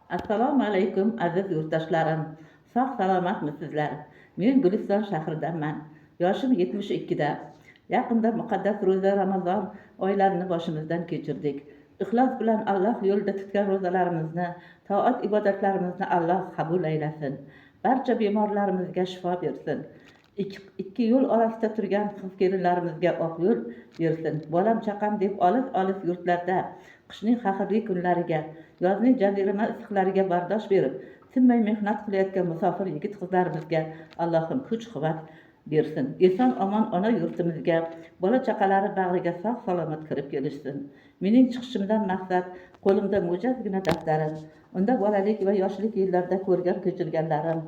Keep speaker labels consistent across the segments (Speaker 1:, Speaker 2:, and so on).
Speaker 1: Assalomu alaykum aziz yurtdoshlarim. Sog' salomatmisizlar? Men Guliston shahridanman. Yoshim 72da. Yaqinda muqaddas ro'za Ramazon oylarini boshimizdan kechirdik. Ixlos bilan Alloh yo'lida tutgan ro'zalarimizni, toat ibodatlarimizni Alloh qabul aylasin. Barcha bemorlarimizga shifo bersin. Ikki yo'l orasida turgan qiz-kelinlarimizga oq yo'l bersin. Bolam chaqam deb olis yurtlarda qishning qahrli kunlariga, yozning jazirama issiqlariga bardosh berib, tinmay mehnat qilayotgan musofir yigit qizlarimizga Allohim kuch-quvvat bersin. Eson omon ona yurtimizga, bola chaqalari bag'riga sog' salomat kirib kelishsin. Mening chiqishimdan maqsad qo'limda mo'jazgina daftarim. Unda bolalik va yoshlik yillarida ko'rgan kechirganlarim,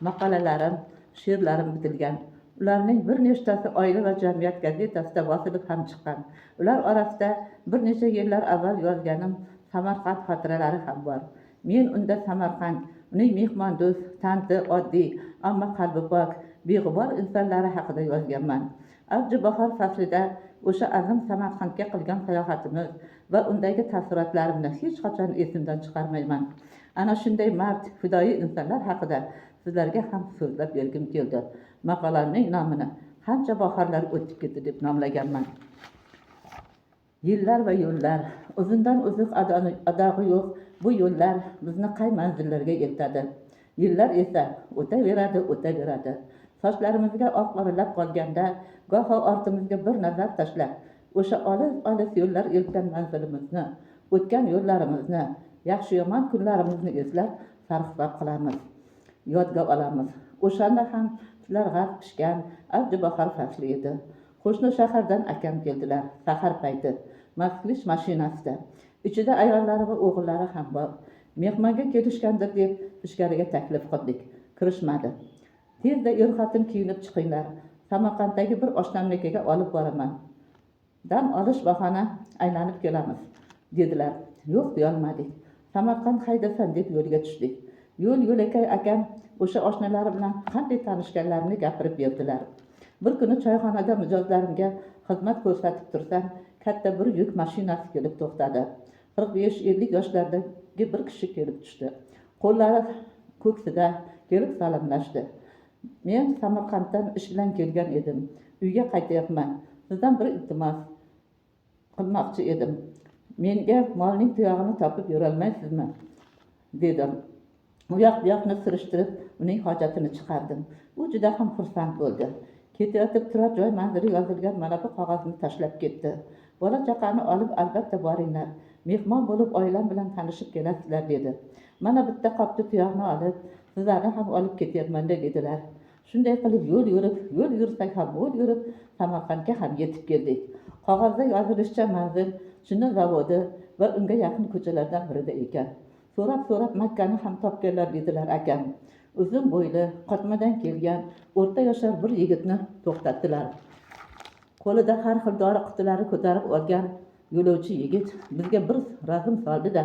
Speaker 1: maqolalarim, she'rlarim bitilgan. Ularning bir nechtasi Oila va jamiyat gazetasida bosilib ham chiqqan. Ular orasida bir necha yillar avval yozganim Samarqand xotiralari ham bor. Men unda Samarqand, uning mehmondo'st, tanti, oddiy, ammo qalbi pok, beg'ubor insonlari haqida yozganman. Avji bahor faslida o'sha azim Samarqandga qilgan sayohatimiz va undagi taassurotlarimni hech qachon esimdan chiqarmayman. Ana shunday mard, fidoyi insonlar haqida sizlarga ham so'zlab bergim keldi. Maqolamning nomini Qancha bahorlar o'tib ketdi deb nomlaganman. Yillar va yo'llar, uzundan uzuq adog'i yo'q bu yo'llar bizni qay manzillarga eltadi. Yillar esa o'taveradi. Sochlarimizga oq oralab qolganda, goho ortimizga bir nazar tashlab, o'sha olis yo'llar eltgan manzilimizni, o'tgan yo'llarimizni, yaxshi yomon kunlarimizni eslab sarhisob qilamiz, yodga olamiz. O'shanda ham shular g'arq pishgan avji bahor fasli edi. Qo'shni shahardan akam keldilar, sahar payti, Moskvich mashinasida. Ichida ayollari va o'g'illari ham bor. Mehmonga kelishgandir deb ichkariga taklif qildik. Kirishmadi. Tezda er-xotin kiyinib chiqinglar. Samarqanddagi bir oshnamnikiga olib boraman. Dam olish bahona aylanib kelamiz, dedilar. Yo'q deyolmadik. Samarqand haydasan deb yo'lga tushdik. Yo'lakay akam o'sha oshnalari bilan qanday tanishganlarini gapirib berdilar. Bir kuni choyxonada mijozlarimga xizmat ko'rsatib tursam, katta bir yuk mashinasi kelib to'xtadi. 45-50 yoshlardagi bir kishi kelib tushdi. Qo'llari ko'ksida kelib salomlashdi. Men Samarqanddan ish bilan kelgan edim. Uyga qaytyapman. Sizdan bir iltimos qilmoqchi edim. Menga molning tuyog'ini topib berolmaysizmi? Dedim. U yoq bu yoqni surishtirib, uning hojatini chiqardim. U juda ham xursand bo'ldi. Ketayotib turar joy manzili yozilgan mana bu qog'ozni tashlab ketdi. Bola chaqani olib albatta boringlar. Mehmon bo'lib oilam bilan tanishib kelasizlar dedi. Mana bitta qopni tuyoqni olib, sizlarni ham olib ketyapman dedilar. Shunday qilib yo'l yursak ham yo'l yurib Samarqandga ham yetib keldik. Qog'ozda yozilishicha manzil Chini zavodi va unga yaqin ko'chalardan birida ekan. So'rab Makkani ham topganlar dedilar akam. Uzun bo'yli, qotmadan kelgan, o'rta yoshlar bir yigitni to'xtatdilar. Qo'lida har xil dori qutilari ko'tarib olgan yo'lovchi yigit bizga bir razm soldi-da,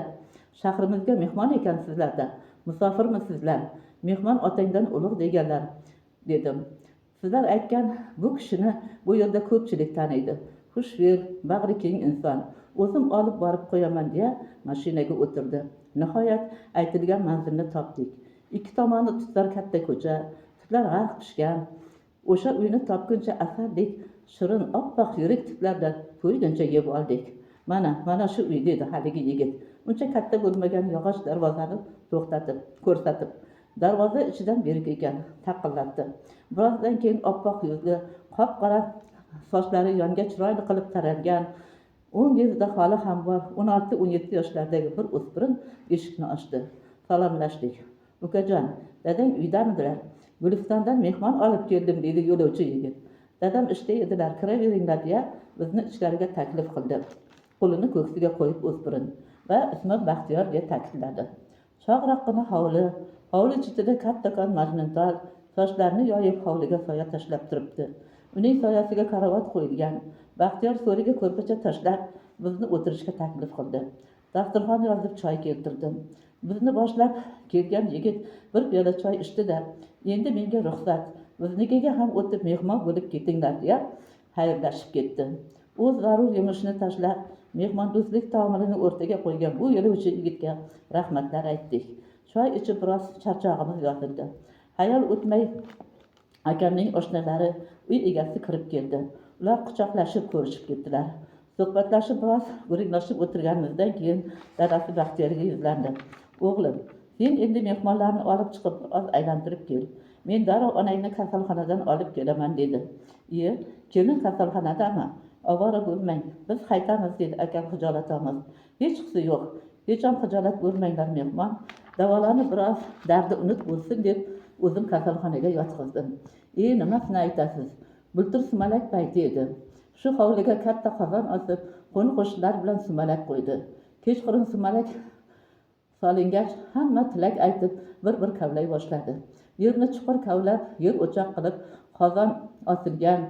Speaker 1: shahrimizga mehmon ekansizlar-da, musofirmisizlar, mehmon otangdan ulug' deganlar, dedim. Sizlar aytgan bu kishini bu yerda ko'pchilik taniydi. Xushfe'l, bag'ri keng inson. O'zim olib borib qo'yaman deya mashinaga o'tirdi. Nihoyat aytilgan manzilni topdik. Ikki tomoni tutlar katta ko'cha, tutlar g'arq pishgan. O'sha uyni topguncha asardek shirin oppoq yirik tutlardan to'yguncha yeb oldik. Mana shu uy dedi haligi yigit. Uncha katta bo'lmagan yog'och darvozani ko'rsatib. Darvoza ichidan berik ekan, taqillatdi. Birozdan keyin oppoq yuzli, qop-qora sochlari yonga chiroyli qilib taralgan, 17 holi ham bor, 16-17 yoshlardagi bir o'spirin eshikni ochdi. Salomlashdik. Ukajon, dadang uydamidilar? Gulistondan mehmon olib keldim dedi yo'lovchi yigit. Dadam ishda edilar, kiraveringlar deya bizni ichkariga taklif qildi. Qo'lini ko'ksiga qo'yib o'spirin va ismi Baxtiyor deb ta'kidladi. Sho'g'roqqina hovli chetida kattakon majnuntol, sochlarini yoyib hovliga soya tashlab turibdi. Uning soyasiga karavot qo'yilgan. Baxtiyor so'riga ko'rpacha tashlab bizni o'tirishga taklif qildi. Dasturxon yozib choy keltirdim. Bizni boshlab kelgan yigit bir piyola choy ichdi-da, endi menga ruxsat, biznikiga ham o'tib mehmon bo'lib ketinglar deya xayrlashib ketdi. U zarur yumushni tashlab mehmondo'stlik taomilini o'rtaga qo'ygan bu yo'lovchi yigitga rahmatlar aytdik. Choy ichib biroz charchog'imiz yozildi. Hayal o'tmay akamning oshnalari uy egasi kirib keldi. Ular quchoqlashib ko'rishib ketdilar. Suhbatlashib biroz gurunglashib o'tirganimizdan keyin dadasi Baxtiyorga yuzlandi. O'g'lim, sen endi mehmonlarni olib chiqib biroz aylantirib kel. Men darrov onangni kasalxonadan olib kelaman dedi. Iye, kelin kasalxonadami? Ovora bo'lmang, biz qaytamiz dedi akam xijolatamiz. Hechqisi yo'q, hech ham xijolat bo'lmanglar mehmon. Davolanib biroz dardi unut bo'lsin deb o'zim kasalxonaga yotqizdim. Nimasini aytasiz? Bultur sumalak payti edi. Shu hovliga katta qozon osib, qo'ni-qo'shnilar bilan sumalak qo'ydi. Kechqurun sumalak solingach, hamma tilak aytib bir kavlay boshladi. Yerni chuqur kavlab, yer o'choq qilib, qozon osilgan,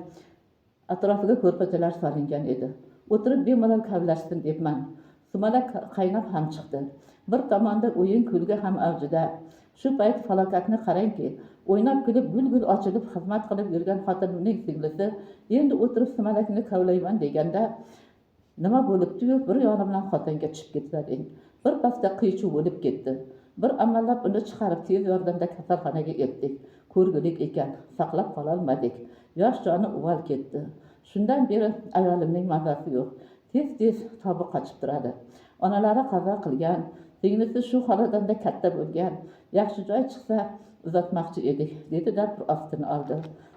Speaker 1: atrofiga ko'rpachalar solingan edi. O'tirib bemalol kavlashsin debman. Sumalak qaynab ham chiqdi. Bir tomonda o'yin kulgi ham avjida. Shu payt falokatni qarangki, o'ynab kulib gul ochilib xizmat qilib yurgan xotinimning singlisi endi o'tirib sumalakni kavlayman deganda nima bo'libdi-yu, bir yonimdan xotinga tushib ketsading. Bir pasda qiyshuv bo'lib ketdi. Bir amallab uni chiqarib tez yordamda kasalxonaga eltdik. Ko'rgulik ekan, saqlab qololmadik. Yosh joni uval ketdi. Shundan beri ayolimning mazasi yo'q. Tez tobi qochib turadi. Onalari qazo qilgan, singlisi shu xonadonda katta bo'lgan. Yaxshi joy chiqsa uzatmoqchi edik, dedi-da ostini oldi.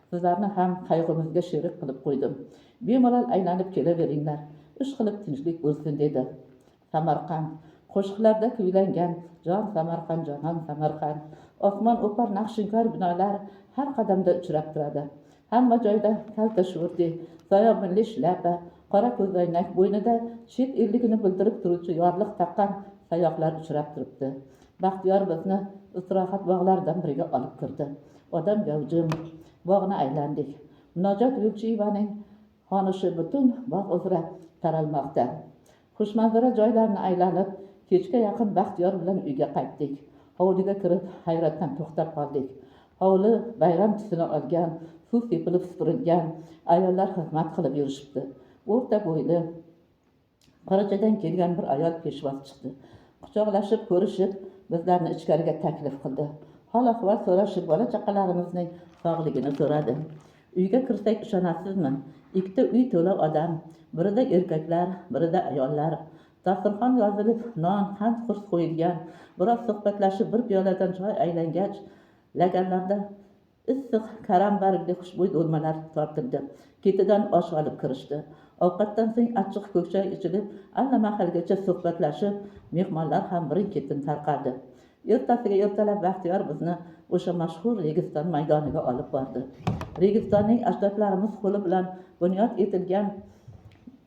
Speaker 1: Sizlarni ham qayg'umizga sherik qilib qo'ydim. Bemalol aylanib kelaveringlar. Ish qilib tinchlik bo'lsin dedi. Samarqand qo'shiqlarda kuylangan jon Samarqand, jonon Samarqand. Osmon o'par naqshinkor binolar har qadamda uchrab turadi. Hamma joyda kalta sho'rdi, soyabonli shlapa, qora ko'zoynak, bo'ynida chet elligini bildirib turuvchi yorliq taqqan sayoqlar uchrab turibdi. Baxtiyor bizni istirohat bog'laridan biriga olib kirdi. Odam gavjum, bog'ni aylandik. Munojot Yo'lchiyevaning xonishi butun bog' uzra taralmoqda. Xushmanzara joylarni aylanib, kechga yaqin Baxtiyor bilan uyga qaytdik. Hovliga kirib hayratdan to'xtab qoldik. Hovli bayram tusini olgan, suv sepilib supurilgan, ayollar xizmat qilib yurishibdi. O'rta bo'yli Qorachadan kelgan bir ayol peshvoz chiqdi. Quchoqlashib ko'rishib, bizlarni ichkariga taklif qildi. Hol-ahvol so'rashib, bola chaqalarimizning sog'ligini so'radi. Uyga kirsak ishonasizmi? Ikkita uy to'la odam, birida erkaklar, birida ayollar. Dasturxon yozilib, non, qand qurs qo'yilgan. Biroz suhbatlashib, bir piyoladan choy aylangach, laganlarda issiq karambargli xushbo'y do'lmalar tortildi. Ketidan osh olib kirishdi. Ovqatdan so'ng achchiq ko'kchoy ichilib, allamahalgacha suhbatlashib, mehmonlar ham birin-ketin tarqaldi. Ertasiga ertalab Baxtiyor bizni o'sha mashhur Registon maydoniga olib bordi. Registonning ajdodlarimiz qo'li bilan bunyod etilgan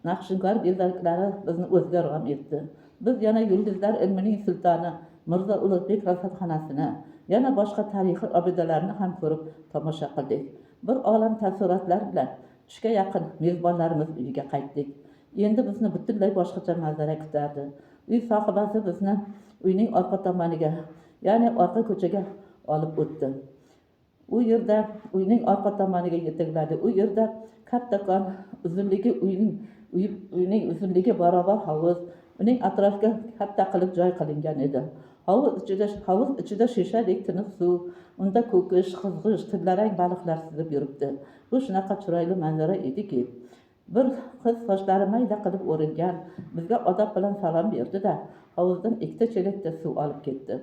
Speaker 1: naqshinkor bezaklari bizni o'ziga rom etdi. Biz yana yulduzlar ilmining sultoni Mirzo Ulug'bek rasadxonasini, yana boshqa tarixiy obidalarni ham ko'rib tomosha qildik. Bir olam taassurotlar bilan tushga yaqin mezbonlarimiz uyiga qaytdik. Endi bizni butunlay boshqacha manzara kutardi. Uy sohibasi bizni uyning orqa tomoniga, ya'ni orqa ko'chaga olib o'tdi. U yerda uyning orqa tomoniga yetakladi. U yerda kattakon uyning uzunligi barobar hovuz, uning atrofiga katta qilib joy qilingan edi. Hovuz ichida shishadek tiniq suv, unda ko'kish, qizg'ish, tillarang baliqlar suzib yuribdi. Bu shunaqa chiroyli manzara ediki, bir qiz sochlari mayda qilib o'rilgan bizga odob bilan salom berdi-da, hovuzdan ikkita chelakda suv olib ketdi.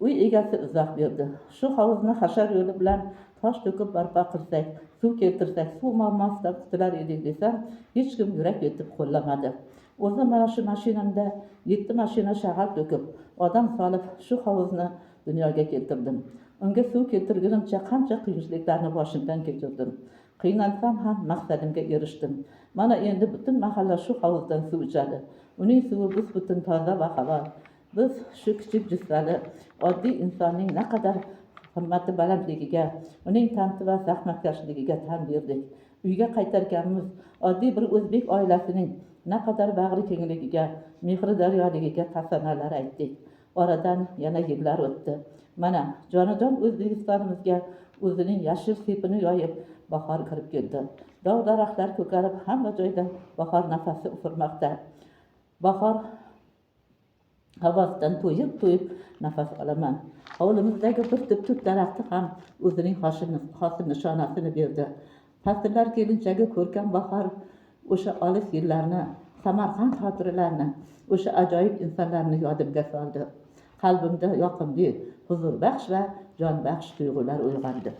Speaker 1: Uy egasi izoh berdi. Shu hovuzni hashar yo'li bilan tosh to'kib barpo qilsak, suv keltirsak, suv muammosidan qutular edik desam, hech kim yurak yetib qo'llamadi. O'zi mana shu mashinamda 7 mashina shag'al to'kib, odam solib shu hovuzni dunyoga keltirdim. Unga suv keltirgunimcha qancha qiyinchiliklarni boshimdan kechirdim. Qiynalsam ham maqsadimga erishdim. Mana endi butun mahalla shu hovuzdan suv ichadi. Uning suvi bus-butun toza va halol. Biz shu kichik jussali oddiy insonning naqadar himmati balandligiga, uning tanti va zahmatkashligiga tan berdik. Uyga qaytarganmiz oddiy bir o'zbek oilasining naqadar bag'ri kengligiga, mehri daryoligiga tasannalar aytdik. Oradan yana yillar o'tdi. Mana jonajon O'zbekistonimizga o'zining yashil sepini yoyib bahor kirib keldi. Dağ daraxtlar ko'karib, hamma joyda bahor nafasi ufurmoqda. Bahor havosidan to'yib nafas olaman. Hovlimizdagi bir tut daraxti ham o'zining hosil nishonasini berdi. Fasllar kelinchagi ko'rkam bahor o'sha olis yillarni, Samarqand xotiralarini, o'sha ajoyib insonlarni yodimga soldi. Qalbimda yoqimli, huzurbaxsh va jonbaxsh tuyg'ular uyg'ondi.